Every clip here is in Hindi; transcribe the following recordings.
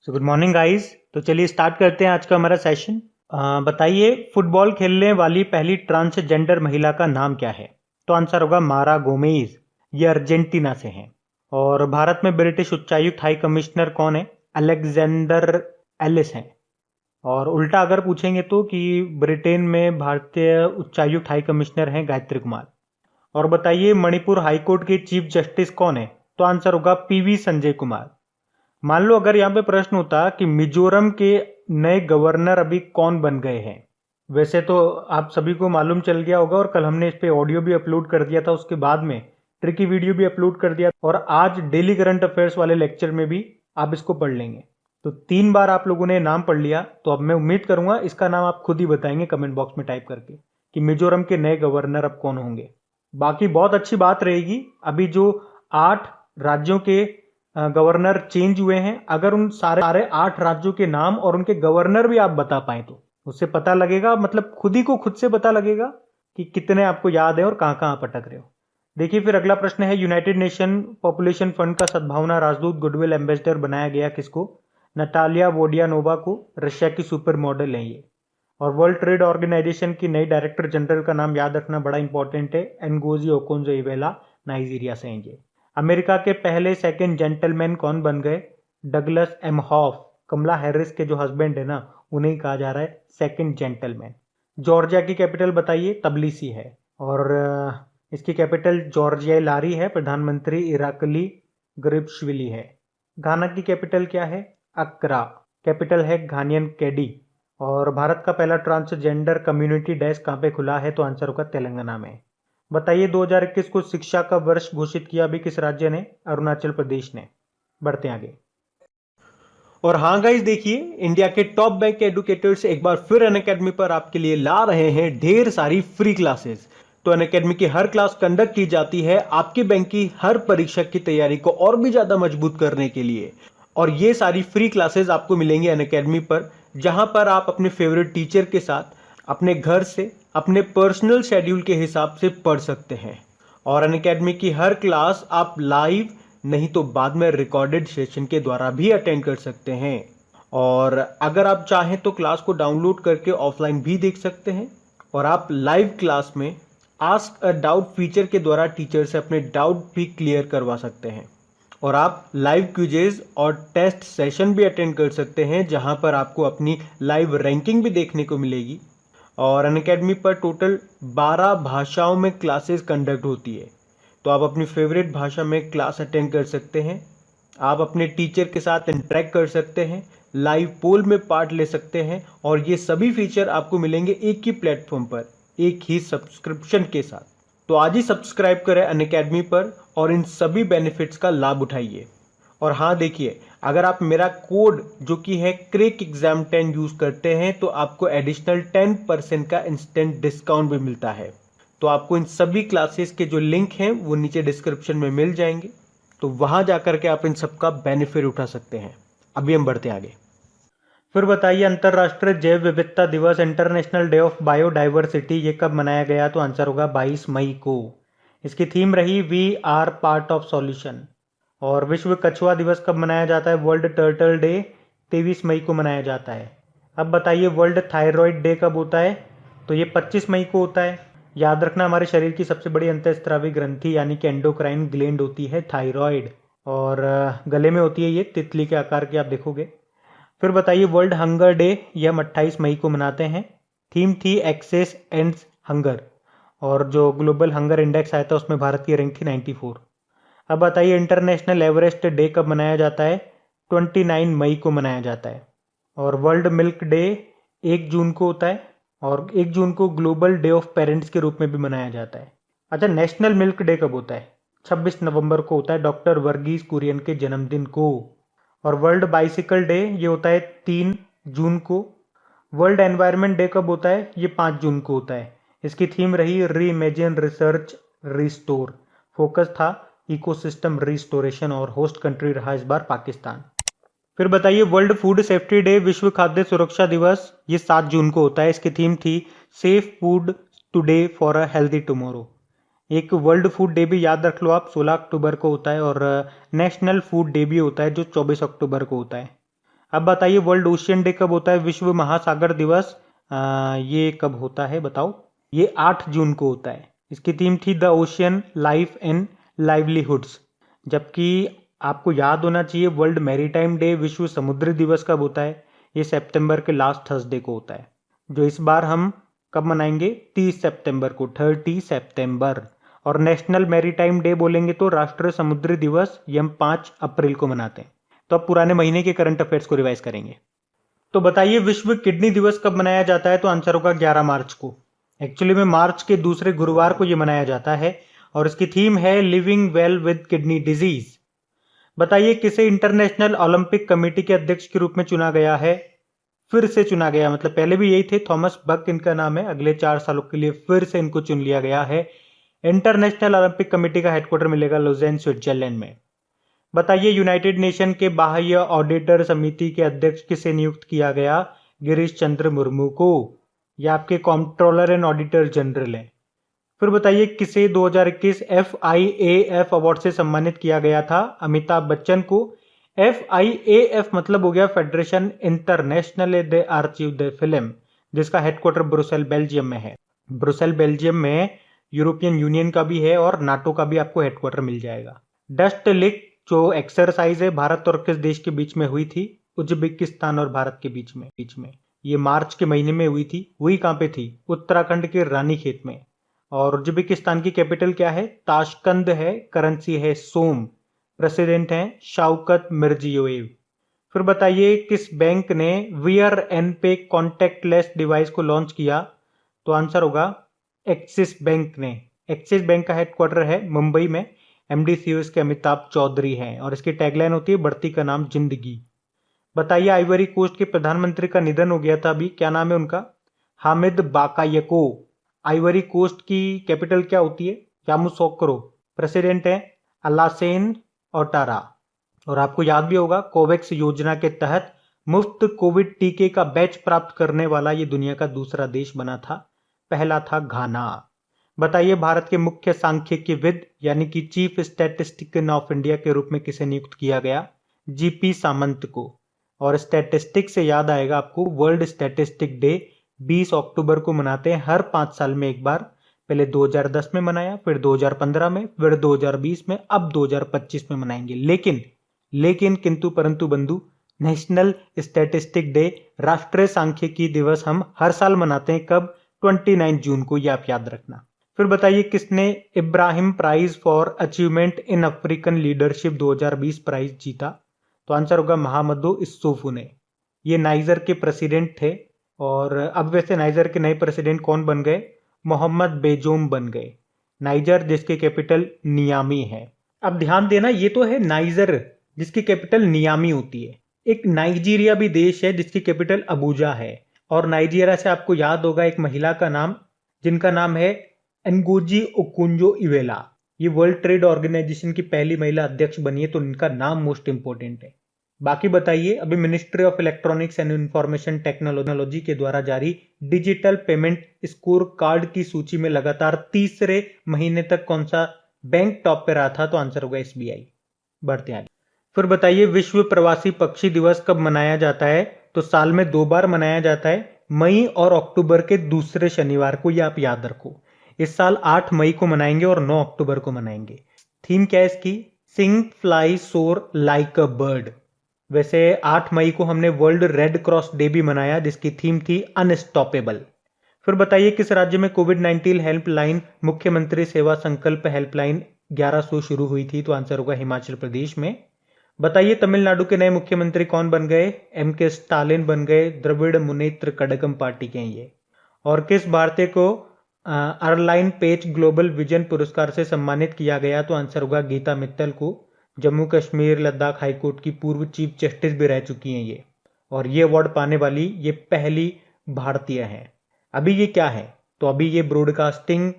Good morning guys. तो चलिए स्टार्ट करते हैं आज का हमारा सेशन। बताइए फुटबॉल खेलने वाली पहली ट्रांसजेंडर महिला का नाम क्या है? तो आंसर होगा मारा गोमेज। ये अर्जेंटीना से हैं। और भारत में ब्रिटिश उच्चायुक्त हाई कमिश्नर कौन है? अलेक्जेंडर एलिस हैं। और उल्टा अगर पूछेंगे तो कि ब्रिटेन में भारतीय उच्चायुक्त हाई कमिश्नर हैं गायत्री कुमार। और बताइए मणिपुर हाईकोर्ट के चीफ जस्टिस कौन है? तो आंसर होगा पीवी संजय कुमार। मान लो अगर यहाँ पे प्रश्न होता कि मिजोरम के नए गवर्नर अभी कौन बन गए हैं। वैसे तो आप सभी को मालूम चल गया होगा और कल हमने इस पे ऑडियो भी अपलोड कर दिया था, उसके बाद में ट्रिकी वीडियो भी अपलोड कर दिया और आज डेली करंट अफेयर्स वाले लेक्चर में भी आप इसको पढ़ लेंगे। तो 3 बार आप लोगों ने नाम पढ़ लिया, तो अब मैं उम्मीद करूंगा इसका नाम आप खुद ही बताएंगे कमेंट बॉक्स में टाइप करके कि मिजोरम के नए गवर्नर अब कौन होंगे। बाकी बहुत अच्छी बात रहेगी, अभी जो 8 राज्यों के गवर्नर चेंज हुए हैं, अगर उन सारे 8 राज्यों के नाम और उनके गवर्नर भी आप बता पाए तो उससे पता लगेगा, मतलब खुद ही को खुद से पता लगेगा कि कितने आपको याद है और कहां कहां पटक रहे हो। देखिए फिर अगला प्रश्न है, यूनाइटेड नेशन पॉपुलेशन फंड का सद्भावना राजदूत गुडविल एम्बेसडर बनाया गया किसको? नटालिया वोडियानोवा को। रशिया की सुपर मॉडल है ये। और वर्ल्ड ट्रेड ऑर्गेनाइजेशन की नई डायरेक्टर जनरल का नाम याद रखना बड़ा इंपॉर्टेंट है, एनगोजी ओकोंजो इवेला, नाइजीरिया से हैं ये। अमेरिका के पहले सेकंड जेंटलमैन कौन बन गए? Douglas Emhoff. कमला हैरिस के जो हस्बैंड है ना, उन्हें कहा जा रहा है सेकंड जेंटलमैन। जॉर्जिया की कैपिटल बताइए। तबलिसी है। और इसकी कैपिटल जॉर्जिया लारी है। प्रधानमंत्री इराकली गरिबशविली है। घाना की कैपिटल क्या है? अक्रा। कैपिटल है घानियन कैडी। और भारत का पहला ट्रांसजेंडर कम्युनिटी डेस्क कहाँ पे खुला है? तो आंसर होगा तेलंगाना में। बताइए 2021 को शिक्षा का वर्ष घोषित किया भी किस राज्य ने? अरुणाचल प्रदेश ने। बढ़ते हैं आगे। और हाँ गाइस, देखिए इंडिया के टॉप बैंक एडुकेटर्स एक बार फिर अनअकैडमी पर आपके लिए ला रहे हैं ढेर सारी फ्री क्लासेस। तो अनअकैडमी की हर क्लास कंडक्ट की जाती है आपके बैंक की हर परीक्षा की तैयारी को और भी ज्यादा मजबूत करने के लिए। और ये सारी फ्री क्लासेस आपको मिलेंगी अनअकैडमी पर, जहां पर आप अपने फेवरेट टीचर के साथ अपने घर से अपने पर्सनल शेड्यूल के हिसाब से पढ़ सकते हैं। और अनअकैडमी की हर क्लास आप लाइव नहीं तो बाद में रिकॉर्डेड सेशन के द्वारा भी अटेंड कर सकते हैं। और अगर आप चाहें तो क्लास को डाउनलोड करके ऑफलाइन भी देख सकते हैं। और आप लाइव क्लास में आस्क अ डाउट फीचर के द्वारा टीचर से अपने डाउट भी क्लियर करवा सकते हैं। और आप लाइव क्विजेज और टेस्ट सेशन भी अटेंड कर सकते हैं, जहां पर आपको अपनी लाइव रैंकिंग भी देखने को मिलेगी। और अनअकैडमी पर टोटल 12 भाषाओं में क्लासेस कंडक्ट होती है, तो आप अपनी फेवरेट भाषा में क्लास अटेंड कर सकते हैं। आप अपने टीचर के साथ इंटरेक्ट कर सकते हैं, लाइव पोल में पार्ट ले सकते हैं। और ये सभी फीचर आपको मिलेंगे एक ही प्लेटफॉर्म पर, एक ही सब्सक्रिप्शन के साथ। तो आज ही सब्सक्राइब करें अनअकैडमी पर और इन सभी बेनिफिट्स का लाभ उठाइए। और हाँ देखिए, अगर आप मेरा कोड जो कि है क्रेक एग्जाम 10 यूज करते हैं तो आपको एडिशनल 10% का इंस्टेंट डिस्काउंट भी मिलता है। तो आपको इन सभी क्लासेस के जो लिंक हैं वो नीचे डिस्क्रिप्शन में मिल जाएंगे, तो वहां जाकर के आप इन सबका बेनिफिट उठा सकते हैं। अभी हम बढ़ते हैं आगे। फिर बताइए अंतर्राष्ट्रीय जैव विविधता दिवस, इंटरनेशनल डे ऑफ बायोडाइवर्सिटी, ये कब मनाया गया? तो आंसर होगा 22 मई को। इसकी थीम रही we are part of solution. और विश्व कछुआ दिवस कब मनाया जाता है? वर्ल्ड टर्टल डे 23 मई को मनाया जाता है। अब बताइए वर्ल्ड थायराइड डे कब होता है? तो ये 25 मई को होता है। याद रखना हमारे शरीर की सबसे बड़ी अंतःस्रावी ग्रंथि यानी कि एंडोक्राइन ग्लैंड होती है थायराइड। और गले में होती है, ये तितली के आकार की आप देखोगे। फिर बताइए वर्ल्ड हंगर डे, यह हम 28 मई को मनाते हैं। थीम थी एक्सेस एंड्स हंगर। और जो ग्लोबल हंगर इंडेक्स आया था उसमें भारत की रैंक थी 94। अब बताइए इंटरनेशनल एवरेस्ट डे कब मनाया जाता है? 29 मई को मनाया जाता है। और वर्ल्ड मिल्क डे 1 जून को होता है। और 1 जून को ग्लोबल डे ऑफ पेरेंट्स के रूप में भी मनाया जाता है। अच्छा, नेशनल मिल्क डे कब होता है? 26 नवंबर को होता है, डॉक्टर वर्गीस कुरियन के जन्मदिन को। और वर्ल्ड बाइसिकल डे ये होता है 3 जून को। वर्ल्ड एनवायरनमेंट डे कब होता है? ये 5 जून को होता है। इसकी थीम रही री इमेजिन रिसर्च रिस्टोर। फोकस था इकोसिस्टम रिस्टोरेशन और होस्ट कंट्री रहा इस बार पाकिस्तान। फिर बताइए वर्ल्ड फूड सेफ्टी डे, विश्व खाद्य सुरक्षा दिवस, ये 7 जून को होता है। इसकी थीम थी safe food today for a healthy tomorrow. एक वर्ल्ड फूड डे भी याद रख लो आप, 16 अक्टूबर को होता है। और नेशनल फूड डे भी होता है जो 24 अक्टूबर को होता है। अब बताइए वर्ल्ड ओशियन डे कब होता है, विश्व महासागर दिवस ये कब होता है बताओ। ये 8 जून को होता है। इसकी थीम थी the ocean life and livelihoods. जबकि आपको याद होना चाहिए वर्ल्ड मैरीटाइम डे, विश्व समुद्री दिवस कब होता है, ये सितंबर के लास्ट थर्सडे को होता है, जो इस बार हम कब मनाएंगे, 30 सितंबर को, 30 सितंबर। और नेशनल मैरीटाइम डे बोलेंगे तो राष्ट्रीय समुद्री दिवस, ये हम 5 अप्रैल को मनाते हैं। तो अब पुराने महीने के करंट अफेयर्स को रिवाइज करेंगे। तो बताइए विश्व किडनी दिवस कब मनाया जाता है, तो आंसर होगा 11 मार्च को। एक्चुअली में मार्च के दूसरे गुरुवार को यह मनाया जाता है और इसकी थीम है living well with kidney disease. बताइए किसे इंटरनेशनल ओलंपिक कमेटी के अध्यक्ष के रूप में चुना गया है, फिर से चुना गया, मतलब पहले भी यही थे, थॉमस बक इनका नाम है, अगले 4 सालों के लिए फिर से इनको चुन लिया गया है। इंटरनेशनल ओलंपिक कमेटी का हेडक्वार्टर मिलेगा लुज़ेन, स्विट्जरलैंड में। बताइए यूनाइटेड नेशन के बाह्य ऑडिटर समिति के अध्यक्ष किसे नियुक्त किया गया, गिरीश चंद्र मुर्मू को। यह आपके कंट्रोलर एंड ऑडिटर जनरल है। फिर बताइए किसे 2021 FIAF अवार्ड से सम्मानित किया गया था, अमिताभ बच्चन को। FIAF मतलब हो गया फेडरेशन इंटरनेशनल दे आर्चिव दे फिल्म, जिसका हेडक्वार्टर ब्रुसेल बेल्जियम में है। ब्रुसेल बेल्जियम में यूरोपियन यूनियन का भी है और नाटो का भी आपको हेडक्वार्टर मिल जाएगा। डस्ट लिक जो एक्सरसाइज है भारत और किस देश के बीच में हुई थी, उज्बेकिस्तान और भारत के बीच में। ये मार्च के महीने में हुई थी। हुई कहाँ पे थी, उत्तराखंड के रानीखेत में। और उज्बेकिस्तान की कैपिटल क्या है, ताशकंद है, करेंसी है सोम, प्रेसिडेंट हैं शौकत मिर्जियोयेव। फिर बताइए किस बैंक ने वीआर एन पे कॉन्टेक्टलेस डिवाइस को लॉन्च किया, तो आंसर होगा एक्सिस बैंक ने। एक्सिस बैंक का हेडक्वार्टर है मुंबई में, MD CEO इसके अमिताभ चौधरी हैं और इसकी टैगलाइन होती है बढ़ती का नाम जिंदगी। बताइए आइवरी कोस्ट के प्रधानमंत्री का निधन हो गया था अभी, क्या नाम है उनका, हामिद बाकायको। आइवरी कोस्ट की कैपिटल क्या होती है, यामूसोक्रो। प्रेसिडेंट है अलासेन ओटारा। और आपको याद भी होगा कोवैक्स योजना के तहत मुफ्त कोविड टीके का बैच प्राप्त करने वाला ये दुनिया का दूसरा देश बना था, पहला था घाना। बताइए भारत के मुख्य सांख्यिकीविद यानी कि चीफ स्टैटिस्टिशियन ऑफ इंडिया के रूप में किसे नियुक्त किया गया, GP सामंत को। और स्टैटिस्टिक्स से याद आएगा आपको वर्ल्ड स्टैटिस्टिक डे 20 अक्टूबर को मनाते हैं हर 5 साल में एक बार। पहले 2010 में मनाया, फिर 2015 में, फिर 2020 में, अब 2025 में मनाएंगे। लेकिन किंतु परंतु बंधु, नेशनल स्टैटिस्टिक डे, राष्ट्रीय सांख्यिकी दिवस हम हर साल मनाते हैं कब, 29 जून को, ये आप याद रखना। फिर बताइए किसने Ibrahim prize for achievement in African leadership 2020 prize जीता, तो आंसर होगा महामदो इस्सोफू ने। ये नाइजर के प्रेसिडेंट थे और अब वैसे नाइजर के नए प्रेसिडेंट कौन बन गए, मोहम्मद बेजोम बन गए। नाइजर जिसकी कैपिटल नियामी है। अब ध्यान देना ये तो है नाइजर जिसकी कैपिटल नियामी होती है। एक नाइजीरिया भी देश है जिसकी कैपिटल अबूजा है। और नाइजीरिया से आपको याद होगा एक महिला का नाम, जिनका नाम है एनगोजी ओकुंजो इवेला। ये वर्ल्ड ट्रेड ऑर्गेनाइजेशन की पहली महिला अध्यक्ष बनी है, तो इनका नाम मोस्ट इंपोर्टेंट है। बाकी बताइए अभी ministry of electronics and information technology के द्वारा जारी डिजिटल पेमेंट स्कोर कार्ड की सूची में लगातार तीसरे महीने तक कौन सा बैंक टॉप पे रहा था, तो आंसर होगा SBI। बढ़ते आगे। फिर बताइए विश्व प्रवासी पक्षी दिवस कब मनाया जाता है, तो साल में 2 बार मनाया जाता है, मई और अक्टूबर के दूसरे शनिवार को, ये आप याद रखो। इस साल 8 मई को मनाएंगे और 9 अक्टूबर को मनाएंगे। थीम क्या है इसकी, सिंग फ्लाई सोर लाइक अ बर्ड। वैसे 8 मई को हमने वर्ल्ड रेड क्रॉस डे भी मनाया जिसकी थीम थी अनस्टॉपेबल। फिर बताइए किस राज्य में कोविड-19 हेल्पलाइन मुख्यमंत्री सेवा संकल्प हेल्पलाइन 1100 शुरू हुई थी, तो आंसर होगा हिमाचल प्रदेश में। बताइए तमिलनाडु के नए मुख्यमंत्री कौन बन गए, MK स्टालिन बन गए, द्रविड़ मुनेत्र कड़गम पार्टी के हैं ये। और किस भारतीय को अर्लाइन पेज ग्लोबल विजन पुरस्कार से सम्मानित किया गया, तो आंसर होगा गीता मित्तल को। जम्मू कश्मीर लद्दाख हाईकोर्ट की पूर्व चीफ जस्टिस भी रह चुकी हैं ये, और ये अवार्ड पाने वाली ये पहली भारतीय हैं। अभी ये क्या है, तो अभी ये ब्रॉडकास्टिंग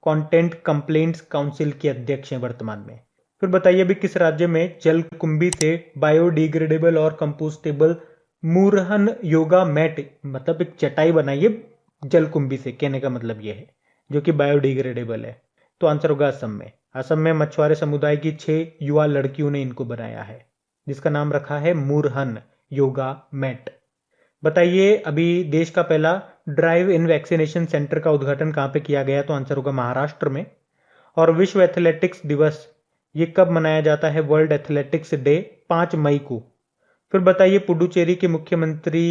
कंटेंट कंप्लेंट्स काउंसिल के अध्यक्ष हैं वर्तमान में। फिर बताइए अभी किस राज्य में जलकुंभी से बायोडिग्रेडेबल और कंपोस्टेबल मुरहन योगा मैट, मतलब एक चटाई बनाइए जलकुंभी से, कहने का मतलब ये है, जो कि बायोडिग्रेडेबल है, तो आंसर होगा असम में। असम में मछुआरे समुदाय की 6 युवा लड़कियों ने इनको बनाया है, जिसका नाम रखा है मुरहन, योगा मैट। बताइए अभी देश का पहला ड्राइव इन वैक्सीनेशन सेंटर का उद्घाटन कहाँ पे किया गया? तो आंसर होगा महाराष्ट्र में। और विश्व एथलेटिक्स दिवस ये कब मनाया जाता है? वर्ल्ड एथलेटिक्स डे 5 मई को। फिर बताइए पुडुचेरी के मुख्यमंत्री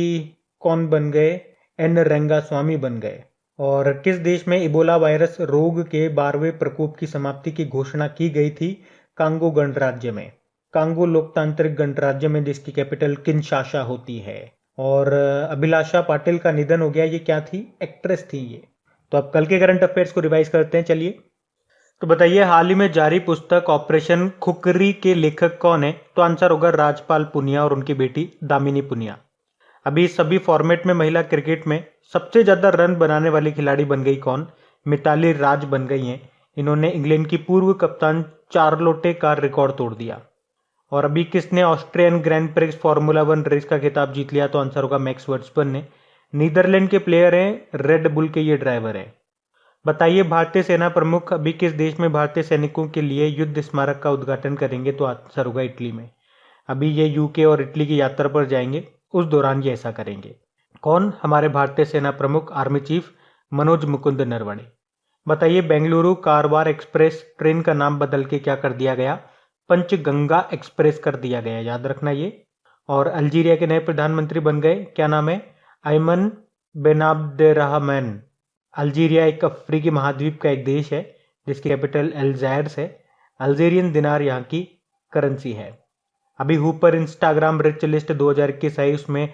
कौन बन गए? एन रंगास्वामी बन गए। और किस देश में इबोला वायरस रोग के 12वें प्रकोप की समाप्ति की घोषणा की गई थी? कांगो गणराज्य में। कांगो लोकतांत्रिक गणराज्य में, जिसकी कैपिटल किनशासा होती है। और अभिलाषा पाटिल का निधन हो गया। ये क्या थी? एक्ट्रेस थी ये। तो अब कल के करंट अफेयर्स को रिवाइज करते हैं, चलिए। तो बताइए हाल ही में जारी पुस्तक ऑपरेशन खुकरी के लेखक कौन है? तो आंसर होगा राजपाल पुनिया और उनकी बेटी दामिनी पुनिया। अभी सभी फॉर्मेट में महिला क्रिकेट में सबसे ज्यादा रन बनाने वाली खिलाड़ी बन गई कौन? मिताली राज बन गई हैं। इन्होंने इंग्लैंड की पूर्व कप्तान चार्लोटे का रिकॉर्ड तोड़ दिया। और अभी किसने Austrian Grand Prix Formula 1 race का खिताब जीत लिया? तो आंसर होगा मैक्स वर्स्टपन ने। नीदरलैंड के प्लेयर हैं, रेड बुल के ये ड्राइवर हैं। बताइए भारतीय सेना प्रमुख अभी किस देश में भारतीय सैनिकों के लिए युद्ध स्मारक का उद्घाटन करेंगे? तो आंसर होगा इटली में। अभी ये यूके और इटली की यात्रा पर जाएंगे, उस दौरान ये ऐसा करेंगे। कौन? हमारे भारतीय सेना प्रमुख आर्मी चीफ मनोज मुकुंद नरवणे। बताइए बेंगलुरु कारवार एक्सप्रेस ट्रेन का नाम बदल के क्या कर दिया गया? पंचगंगा एक्सप्रेस कर दिया गया, याद रखना ये। और अल्जीरिया के नए प्रधानमंत्री बन गए, क्या नाम है? अयमन बेनाब्देरहमान। अल्जीरिया एक अफ्रीकी महाद्वीप का एक देश है जिसकी कैपिटल अल्जायर्स है। अल्जीरियन दिनार यहाँ की करेंसी है। अभी हुपर इंस्टाग्राम रिच लिस्ट 2021 आई, उसमें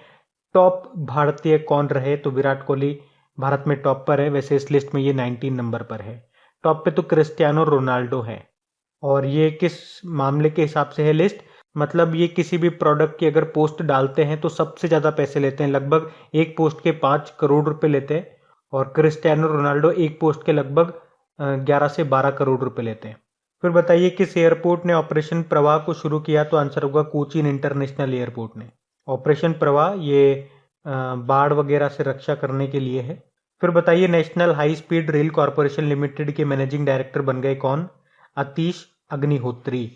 टॉप भारतीय कौन रहे? तो विराट कोहली भारत में टॉप पर है। वैसे इस लिस्ट में ये 19 नंबर पर है। टॉप पे तो क्रिस्टियानो रोनाल्डो है। और ये किस मामले के हिसाब से है लिस्ट? मतलब ये किसी भी प्रोडक्ट की अगर पोस्ट डालते हैं तो सबसे ज़्यादा पैसे लेते हैं, लगभग एक पोस्ट के 5 करोड़ रुपए लेते हैं। और क्रिस्टियानो रोनाल्डो एक पोस्ट के लगभग 11 से 12 करोड़ रुपए लेते हैं। फिर बताइए किस एयरपोर्ट ने ऑपरेशन प्रवाह को शुरू किया? तो आंसर होगा कोचीन इंटरनेशनल एयरपोर्ट ने। ऑपरेशन प्रवाह ये बाढ़ वगैरह से रक्षा करने के लिए है। फिर बताइए national high speed rail corporation limited के मैनेजिंग डायरेक्टर बन गए कौन? आतिश अग्निहोत्री।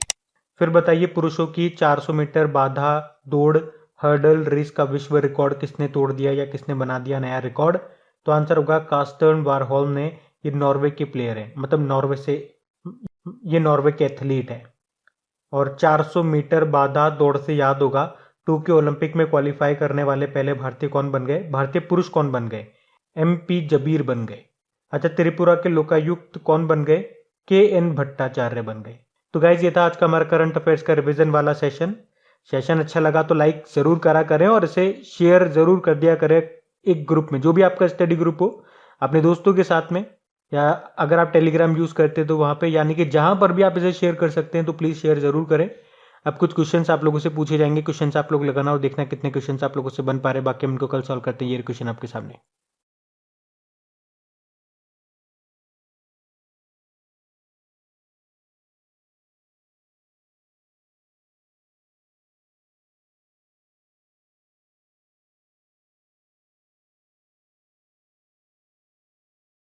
फिर बताइए पुरुषों की 400 मीटर बाधा दौड़ हर्डल रेस का विश्व रिकॉर्ड किसने तोड़ दिया या किसने बना दिया नया रिकॉर्ड? तो आंसर होगा कास्टर्न वारहोल ने। ये नॉर्वे के प्लेयर है, मतलब नॉर्वे से, ये नॉर्वे के एथलीट है। और 400 मीटर बाधा दौड़ से याद होगा टोक्यो ओलंपिक में क्वालिफाई करने वाले पहले भारतीय कौन बन गए? भारतीय पुरुष कौन बन गए? MP जबीर बन गए। अच्छा, त्रिपुरा के लोकायुक्त कौन बन गए? KN भट्टाचार्य बन गए। तो गाइज ये था आज का हमारा करंट अफेयर्स का रिवीजन वाला सेशन अच्छा लगा तो लाइक जरूर करा करें और इसे शेयर जरूर कर दिया करें एक ग्रुप में, जो भी आपका स्टडी ग्रुप हो, अपने दोस्तों के साथ में, या अगर आप टेलीग्राम यूज करते हैं तो वहां पे, यानी कि जहां पर भी आप इसे शेयर कर सकते हैं तो प्लीज शेयर जरूर करें। अब कुछ क्वेश्चंस आप लोगों से पूछे जाएंगे, क्वेश्चंस आप लोग लगाना और देखना कितने क्वेश्चंस आप लोगों से बन पा रहे, बाकी हम इनको कल सॉल्व करते हैं। ये क्वेश्चन आपके सामने।